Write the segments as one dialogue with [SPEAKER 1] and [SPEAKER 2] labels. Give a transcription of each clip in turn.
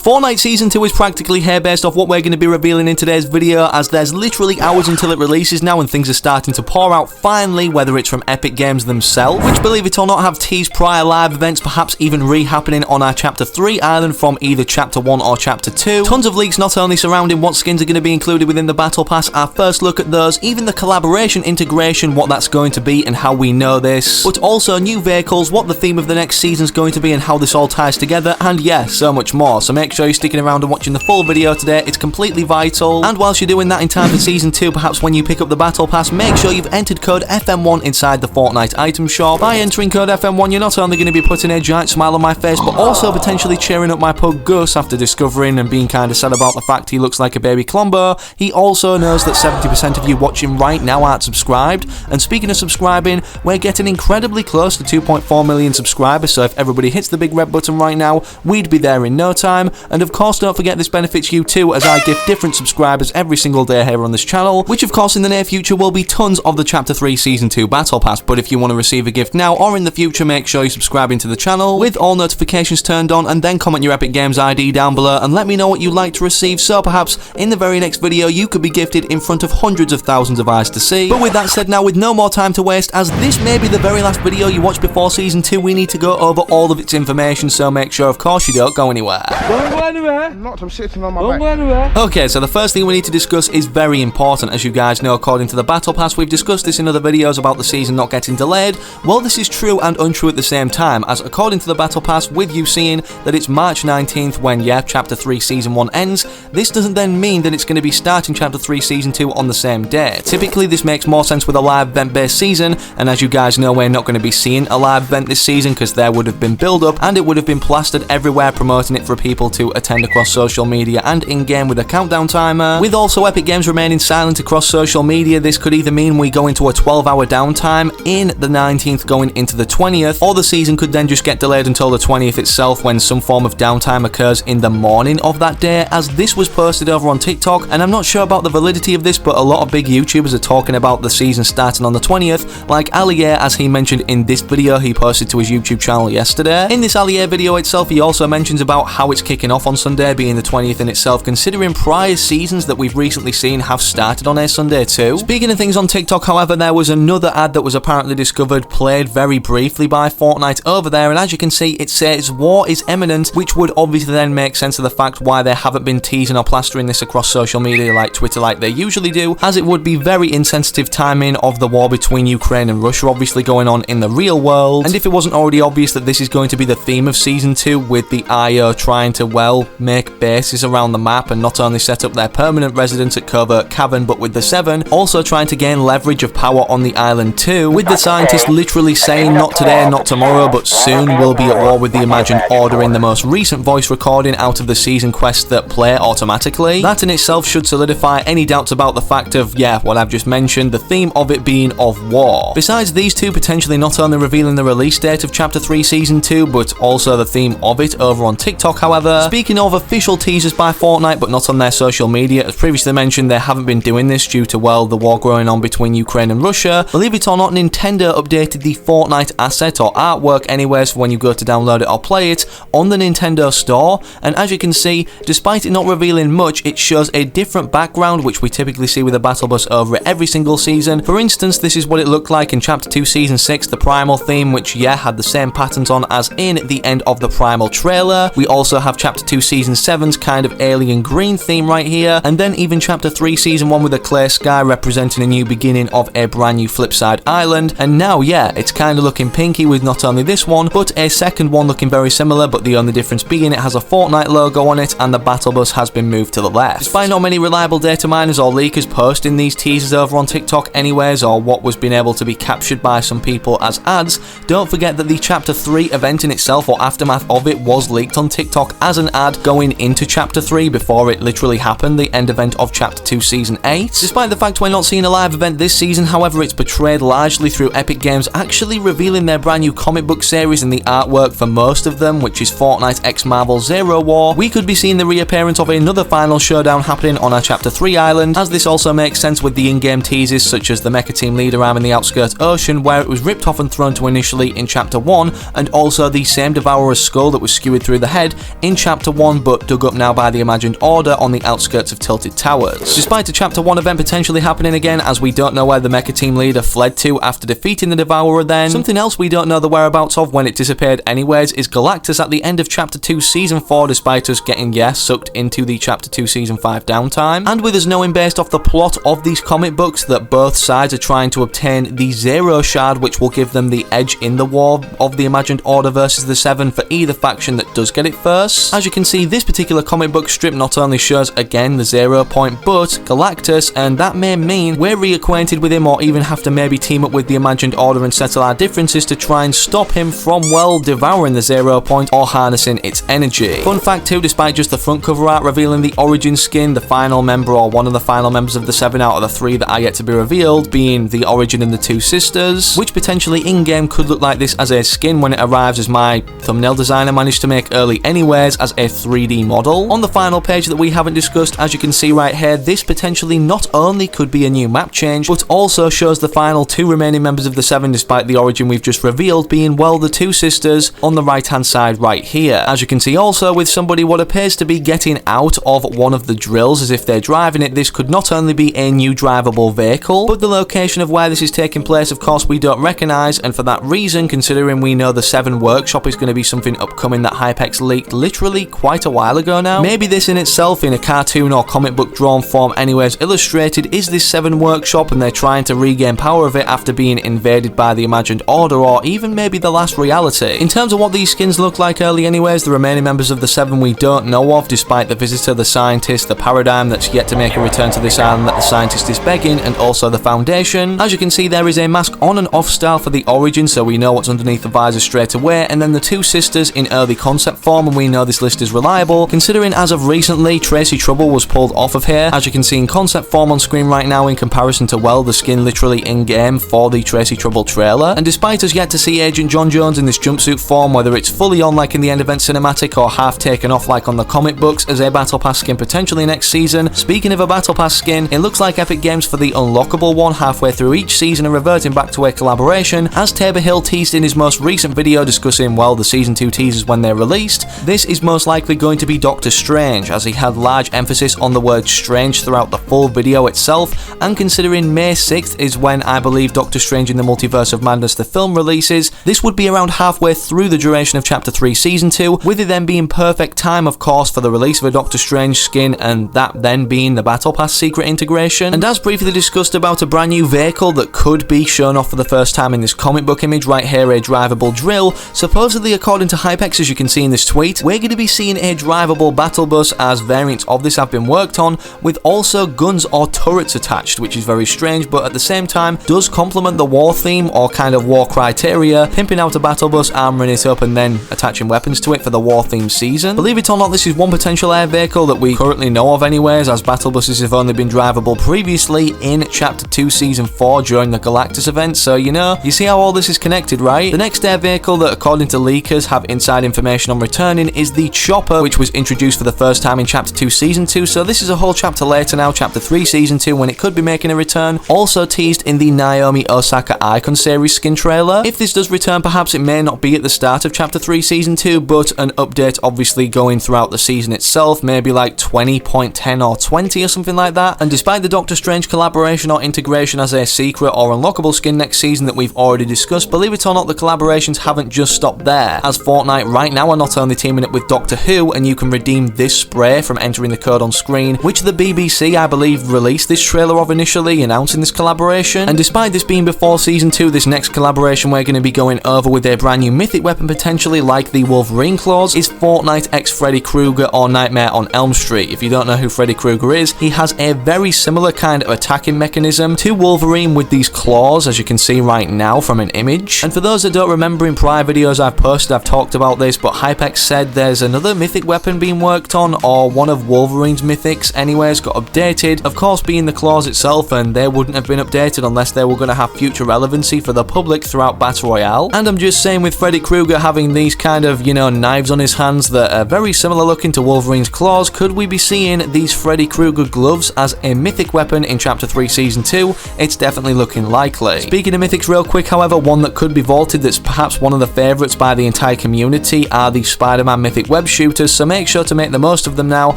[SPEAKER 1] Fortnite Season 2 is practically here based off what we're going to be revealing in today's video, as there's literally hours until it releases now and things are starting to pour out finally, whether it's from Epic Games themselves, which, believe it or not, have teased prior live events, perhaps even re-happening on our Chapter 3 island from either Chapter 1 or Chapter 2. Tons of leaks not only surrounding what skins are going to be included within the Battle Pass, our first look at those, even the collaboration integration, what that's going to be and how we know this, but also new vehicles, what the theme of the next season's going to be and how this all ties together, and yeah, so much more. So make sure you're sticking around and watching the full video today, it's completely vital. And whilst you're doing that in time for Season 2, perhaps when you pick up the Battle Pass, make sure you've entered code FM1 inside the Fortnite item shop. By entering code FM1, you're not only going to be putting a giant smile on my face, but also potentially cheering up my pug Gus after discovering and being kind of sad about the fact he looks like a baby Columbo. He also knows that 70% of you watching right now aren't subscribed, and speaking of subscribing, we're getting incredibly close to 2.4 million subscribers, so if everybody hits the big red button right now, we'd be there in no time. And of course, don't forget this benefits you too, as I gift different subscribers every single day here on this channel, which of course in the near future will be tons of the Chapter 3 Season 2 Battle Pass. But if you want to receive a gift now or in the future, make sure you're subscribing to the channel with all notifications turned on, and then comment your Epic Games ID down below and let me know what you'd like to receive, so perhaps in the very next video you could be gifted in front of hundreds of thousands of eyes to see. But with that said, now with no more time to waste, as this may be the very last video you watch before Season 2, we need to go over all of its information, so make sure of course you don't go anywhere.
[SPEAKER 2] Don't go anywhere.
[SPEAKER 3] I'm sitting on my
[SPEAKER 2] Don't
[SPEAKER 3] back.
[SPEAKER 2] go anywhere.
[SPEAKER 1] Okay, so the first thing we need to discuss is very important. As you guys know, according to the Battle Pass, we've discussed this in other videos about the season not getting delayed. Well, this is true and untrue at the same time, as according to the Battle Pass, with you seeing that it's March 19th when, yeah, Chapter 3 Season 1 ends, this doesn't then mean that it's going to be starting Chapter 3 Season 2 on the same day. Typically, this makes more sense with a live event-based season, and as you guys know, we're not going to be seeing a live event this season because there would have been build-up and it would have been plastered everywhere promoting it for people to attend across social media and in-game with a countdown timer. With also Epic Games remaining silent across social media, this could either mean we go into a 12-hour downtime in the 19th going into the 20th, or the season could then just get delayed until the 20th itself when some form of downtime occurs in the morning of that day, as this was posted over on TikTok, and I'm not sure about the validity of this, but a lot of big YouTubers are talking about the season starting on the 20th, like Allier, as he mentioned in this video he posted to his YouTube channel yesterday. In this Allier video itself, he also mentions about how it's kicking off on Sunday, being the 20th in itself, considering prior seasons that we've recently seen have started on a Sunday too. Speaking of things on TikTok, however, there was another ad that was apparently discovered, played very briefly by Fortnite over there, and as you can see, it says war is imminent, which would obviously then make sense of the fact why they haven't been teasing or plastering this across social media like Twitter like they usually do, as it would be very insensitive timing of the war between Ukraine and Russia obviously going on in the real world. And if it wasn't already obvious that this is going to be the theme of Season 2, with the IO trying to, well, make bases around the map and not only set up their permanent residence at Covert Cavern, but with the 7 also trying to gain leverage of power on the island too, with the scientists literally saying not today, not tomorrow, but soon we'll be at war with the imagined order in the most recent voice recording out of the season quests that play automatically. That in itself should solidify any doubts about the fact of, yeah, what I've just mentioned, the theme of it being of war. Besides these two potentially not only revealing the release date of Chapter 3 Season 2, but also the theme of it over on TikTok, however, speaking of official teasers by Fortnite but not on their social media, as previously mentioned, they haven't been doing this due to, well, the war going on between Ukraine and Russia. Believe it or not, Nintendo updated the Fortnite asset or artwork anyways for when you go to download it or play it on the Nintendo store, and as you can see, despite it not revealing much, it shows a different background which we typically see with a battle bus over every single season. For instance, this is what it looked like in Chapter 2 Season 6, the Primal theme, which, yeah, had the same patterns on as in the end of the Primal trailer. We also have Chapter 2 Season 7's kind of alien green theme right here, and then even Chapter 3 Season 1 with a clear sky representing a new beginning of a brand new Flipside Island, and now, yeah, it's kind of looking pinky with not only this one, but a second one looking very similar, but the only difference being it has a Fortnite logo on it and the battle bus has been moved to the left. Despite not many reliable data miners or leakers posting these teasers over on TikTok anyways, or what was being able to be captured by some people as ads, don't forget that the Chapter 3 event in itself or aftermath of it was leaked on TikTok as an ad going into Chapter 3 before it literally happened, the end event of Chapter 2 Season 8. Despite the fact we're not seeing a live event this season, however, it's portrayed largely through Epic Games actually revealing their brand new comic book series and the artwork for most of them, which is Fortnite x Marvel Zero War. We could be seeing the reappearance of another final showdown happening on our Chapter 3 island, as this also makes sense with the in-game teasers such as the Mecha Team Leader arm in the outskirts ocean, where it was ripped off and thrown to initially in Chapter 1, and also the same Devourer's skull that was skewered through the head in Chapter Chapter 1 but dug up now by the Imagined Order on the outskirts of Tilted Towers. Despite a Chapter 1 event potentially happening again, as we don't know where the Mecha Team leader fled to after defeating the Devourer then, something else we don't know the whereabouts of when it disappeared anyways is Galactus at the end of Chapter 2 Season 4, despite us getting, yes, sucked into the Chapter 2 Season 5 downtime, and with us knowing based off the plot of these comic books that both sides are trying to obtain the Zero Shard, which will give them the edge in the war of the Imagined Order versus the Seven for either faction that does get it first. As you can see, this particular comic book strip not only shows again the 0 point, but Galactus, and that may mean we're reacquainted with him or even have to maybe team up with the Imagined Order and settle our differences to try and stop him from, well, devouring the 0 point or harnessing its energy. Fun fact too, despite just the front cover art revealing the origin skin, the final member or one of the final members of the 7 out of the 3 that are yet to be revealed being the Origin and the two sisters, which potentially in-game could look like this as a skin when it arrives, as my thumbnail designer managed to make early anyways, as a 3D model. On the final page that we haven't discussed, as you can see right here, this potentially not only could be a new map change, but also shows the final 2 remaining members of the 7 despite the Origin we've just revealed being, well, the two sisters on the right hand side right here. As you can see also with somebody what appears to be getting out of one of the drills as if they're driving it, this could not only be a new drivable vehicle, but the location of where this is taking place of course we don't recognise, and for that reason, considering we know the 7 workshop is going to be something upcoming that Hypex leaked literally quite a while ago now, maybe this in itself in a cartoon or comic book drawn form anyways illustrated is this 7 workshop and they're trying to regain power of it after being invaded by the Imagined Order or even maybe the last reality. In terms of what these skins look like early anyways, the remaining members of the 7 we don't know of despite the Visitor, the Scientist, the Paradigm that's yet to make a return to this island that the Scientist is begging, and also the Foundation. As you can see there is a mask on and off style for the Origin, so we know what's underneath the visor straight away, and then the two sisters in early concept form, and we know this list is reliable considering as of recently Tracy Trouble was pulled off of here, as you can see in concept form on screen right now in comparison to, well, the skin literally in game for the Tracy Trouble trailer. And despite us yet to see Agent John Jones in this jumpsuit form, whether it's fully on like in the end event cinematic or half taken off like on the comic books as a Battle Pass skin potentially next season, speaking of a Battle Pass skin, it looks like Epic Games for the unlockable one halfway through each season are reverting back to a collaboration, as Tabor Hill teased in his most recent video discussing, well, the Season 2 teasers when they're released. This is most likely going to be Doctor Strange, as he had large emphasis on the word strange throughout the full video itself, and considering May 6th is when I believe Doctor Strange in the Multiverse of Madness the film releases, this would be around halfway through the duration of Chapter 3 Season 2, with it then being perfect time of course for the release of a Doctor Strange skin, and that then being the Battle Pass secret integration. And as briefly discussed about a brand new vehicle that could be shown off for the first time in this comic book image right here, a drivable drill, supposedly according to Hypex as you can see in this tweet, we're going to be seeing a drivable battle bus as variants of this have been worked on, with also guns or turrets attached, which is very strange but at the same time does complement the war theme or kind of war criteria, pimping out a battle bus, armoring it up and then attaching weapons to it for the war theme season. Believe it or not, this is one potential air vehicle that we currently know of anyways, as battle buses have only been drivable previously in Chapter 2 Season 4 during the Galactus event, so you know, you see how all this is connected, right? The next air vehicle that according to leakers have inside information on returning is the Chopper, which was introduced for the first time in Chapter 2 Season 2, so this is a whole chapter later now, Chapter 3 Season 2, when it could be making a return, also teased in the Naomi Osaka Icon series skin trailer. If this does return, perhaps it may not be at the start of Chapter 3 Season 2, but an update obviously going throughout the season itself, maybe like 20.10 or 20 or something like that. And despite the Doctor Strange collaboration or integration as a secret or unlockable skin next season that we've already discussed, believe it or not, the collaborations haven't just stopped there, as Fortnite right now are not only teaming up with Doctor Who, and you can redeem this spray from entering the code on screen, which the BBC I believe released this trailer of initially, announcing this collaboration. And despite this being before Season 2, this next collaboration we're going to be going over with a brand new mythic weapon potentially like the Wolverine claws is Fortnite x Freddy Krueger or Nightmare on Elm Street. If you don't know who Freddy Krueger is, he has a very similar kind of attacking mechanism to Wolverine with these claws, as you can see right now from an image. And for those that don't remember, in prior videos I've posted, I've talked about this, but Hypex said there's another mythic weapon being worked on, or one of Wolverine's mythics anyways got updated, of course being the claws itself, and they wouldn't have been updated unless they were going to have future relevancy for the public throughout Battle Royale. And I'm just saying, with Freddy Krueger having these kind of, you know, knives on his hands that are very similar looking to Wolverine's claws, could we be seeing these Freddy Krueger gloves as a mythic weapon in Chapter 3 Season 2? It's definitely looking likely. Speaking of mythics real quick, however, one that could be vaulted that's perhaps one of the favourites by the entire community are the Spider-Man mythic web collab shooters, so make sure to make the most of them now,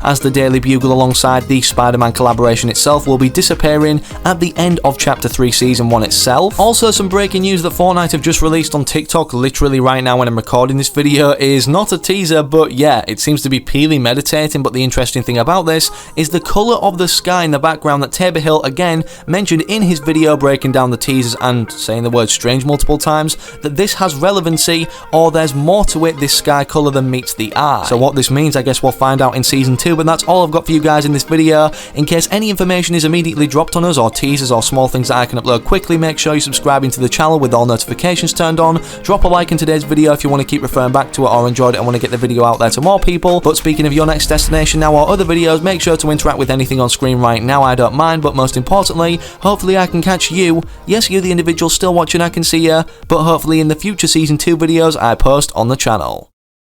[SPEAKER 1] as the Daily Bugle alongside the Spider-Man collaboration itself will be disappearing at the end of Chapter 3 Season 1 itself. Also, some breaking news that Fortnite have just released on TikTok literally right now when I'm recording this video is not a teaser, but yeah, it seems to be purely meditating. But the interesting thing about this is the colour of the sky in the background that Tabor Hill again mentioned in his video breaking down the teasers and saying the word strange multiple times, that this has relevancy, or there's more to it, this sky colour, than meets the eye. So what this means, I guess we'll find out in Season 2, but that's all I've got for you guys in this video. In case any information is immediately dropped on us, or teasers or small things that I can upload quickly, make sure you're subscribing to the channel with all notifications turned on. Drop a like in today's video if you want to keep referring back to it or enjoyed it and want to get the video out there to more people. But speaking of your next destination now or other videos, make sure to interact with anything on screen right now, I don't mind, but most importantly, hopefully I can catch you, yes you the individual still watching, I can see ya, but hopefully in the future Season 2 videos I post on the channel.